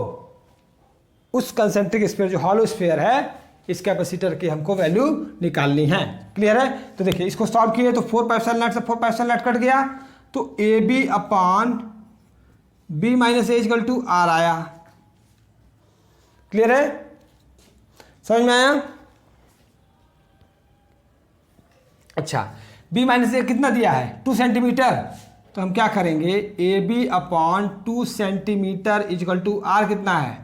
उस कंसेंट्रिक स्फीयर जो हॉलो स्फीयर है, इस कैपेसिटर की हमको वैल्यू निकालनी है। क्लियर है। तो देखिए इसको सॉल्व किए तो 4 पाई एप्सिलॉन नॉट से 4 पाई एप्सिलॉन नॉट कट गया, तो a B upon B minus a equal to r आया। क्लियर है, समझ में आया। अच्छा b माइनस ए कितना दिया है 2 सेंटीमीटर, तो हम क्या करेंगे a B upon 2 centimetre equal to r कितना है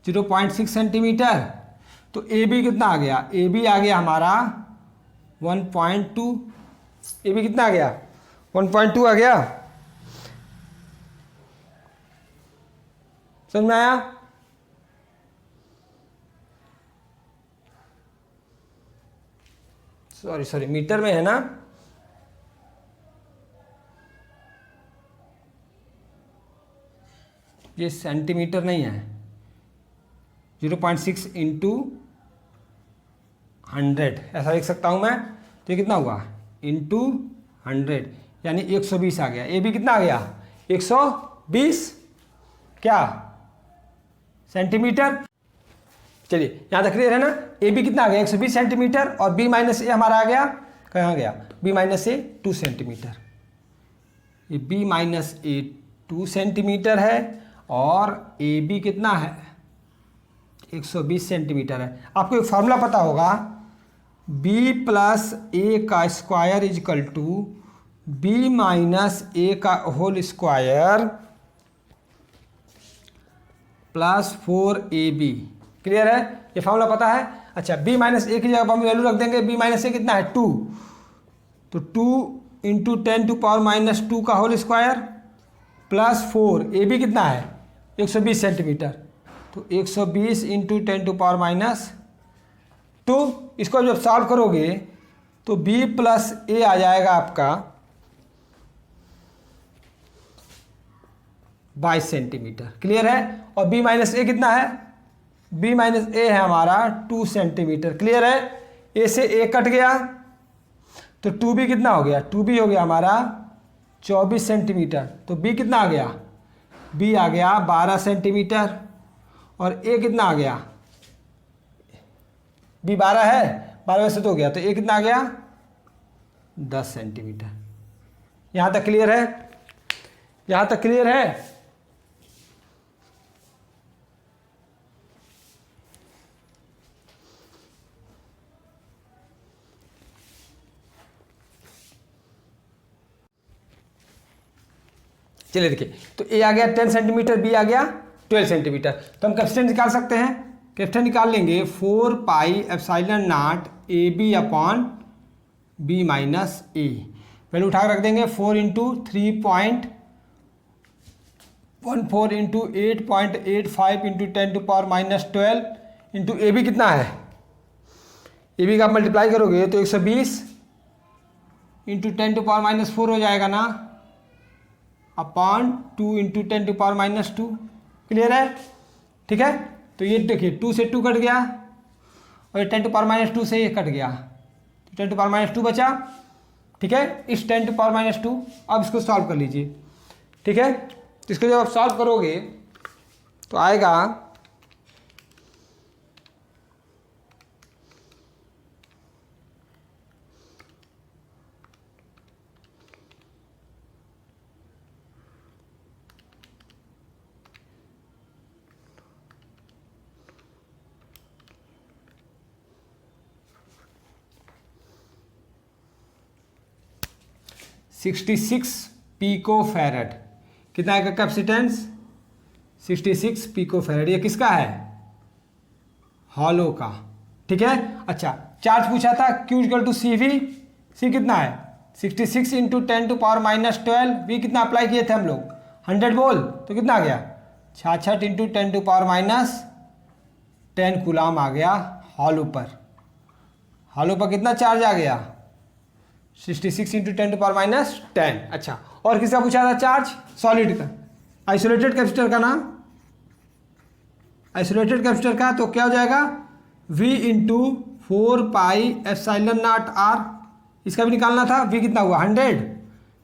0.6 सेंटीमीटर। तो ए बी कितना आ गया, ए बी आ गया हमारा 1.2, ए बी कितना आ गया 1.2 आ गया। समझ में आया। सॉरी मीटर में है ना, ये सेंटीमीटर नहीं है, 0.6 इंटू 100 ऐसा लिख सकता हूं मैं। तो ये कितना हुआ इंटू 100, यानी 120 आ गया। ए बी कितना आ गया 120 क्या सेंटीमीटर। चलिए यहाँ तक क्लियर है ना। ए बी कितना आ गया 120 सेंटीमीटर, और बी माइनस ए हमारा आ गया कहाँ गया बी माइनस ए 2 सेंटीमीटर। ये बी माइनस ए 2 सेंटीमीटर है, और ए बी कितना है 120 सेंटीमीटर है। आपको एक फार्मूला पता होगा, बी प्लस ए का square equal to B minus A का whole square plus 4ab। Clear है, ये फार्मूला पता है। अच्छा b माइनस ए की जगह पर हम वैल्यू रख देंगे, b माइनस ए कितना है 2, तो 2 इंटू 10 टू पावर माइनस 2 का whole square plus 4, a b कितना है 120 सेंटीमीटर, तो 120 इंटू 10 टू पावर माइनस 2। इसको जब सॉल्व करोगे तो b प्लस ए आ जाएगा आपका 22 सेंटीमीटर। क्लियर है। और b माइनस ए कितना है, b माइनस ए है हमारा 2 सेंटीमीटर। क्लियर है। a से a कट गया तो 2b कितना हो गया, 2b हो गया हमारा 24 सेंटीमीटर। तो b कितना आ गया, b आ गया 12 सेंटीमीटर, और a कितना आ गया, b 12 है, 12 से तो हो गया, तो a कितना आ गया 10 सेंटीमीटर। यहाँ तक क्लियर है, यहाँ तक क्लियर है। चलिए देखिए, तो ए आ गया 10 सेंटीमीटर, बी आ गया 12 सेंटीमीटर। तो हम कैपेसिटेंस निकाल सकते हैं, कैपेसिटेंस निकाल लेंगे 4 pi epsilon not A B upon B minus a. Value उठा रख देंगे 4 into 3.5 14 into 8.85 into 10⁻12 into a b कितना है, ए बी का आप मल्टीप्लाई करोगे तो 120 इंटू 10⁻4 हो जाएगा ना, अपॉन 2 इंटू 10⁻2। क्लियर है? ठीक है, तो ये देखिए 2 से 2 कट गया और 10⁻2 से ये कट गया, तो 10⁻2 बचा। ठीक है, इस 10⁻2 अब इसको सॉल्व कर लीजिए। ठीक है, तो इसको जब आप सॉल्व करोगे तो आएगा 66 पिको फैरेड। कितना है का कैपेसिटेंस? 66 pico farad. ये किसका है? हॉलो का। ठीक है, अच्छा चार्ज पूछा था Q equal to C V. C कितना है? 66 इंटू 10⁻12। वी कितना अप्लाई किए थे हम लोग? 100 वोल्ट, तो कितना आ गया? 66 इंटू 10⁻10 कूलाम आ गया हॉलो पर। हॉलो पर कितना चार्ज आ गया? 66 इंटू 10⁻10। अच्छा, और किसका पूछा था चार्ज? सॉलिड का, आइसोलेटेड कैपेसिटर का ना, आइसोलेटेड कैपेसिटर का। तो क्या हो जाएगा? V into 4πε0R। इसका भी निकालना था। V कितना हुआ? 100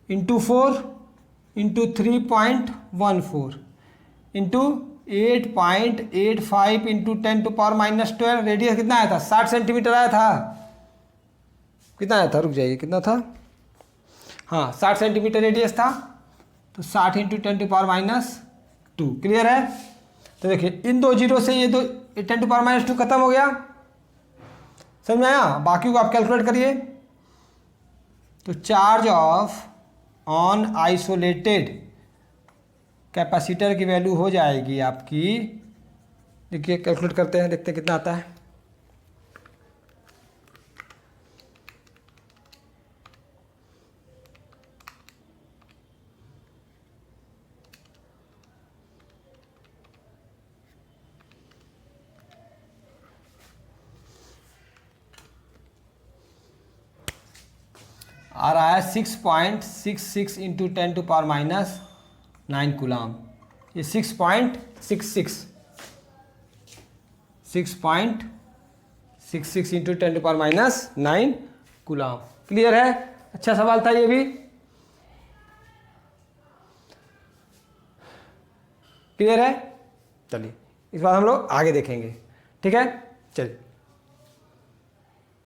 into 4 into 3.14 into 8.85 into 10⁻12। Radius कितना आया था? 60 सेंटीमीटर आया था। कितना आया था? रुक जाइए, कितना था? हाँ, 60 सेंटीमीटर रेडियस था, तो 60 इंटू 10⁻2। क्लियर है? तो देखिए इन दो जीरो से ये दो 10⁻2 खत्म हो गया। समझ में आया? बाकी को आप कैलकुलेट करिए। तो charge of on isolated capacitor की वैल्यू हो जाएगी आपकी, देखिए कैलकुलेट करते हैं, देखते हैं कितना आता है। आ रहा है 6.66 इंटू 10⁻9 कूलाम। ये 6.66 इंटू 10⁻9 कूलाम। क्लियर है? अच्छा सवाल था ये भी। क्लियर है? चलिए इस बार हम लोग आगे देखेंगे। ठीक है, चलिए।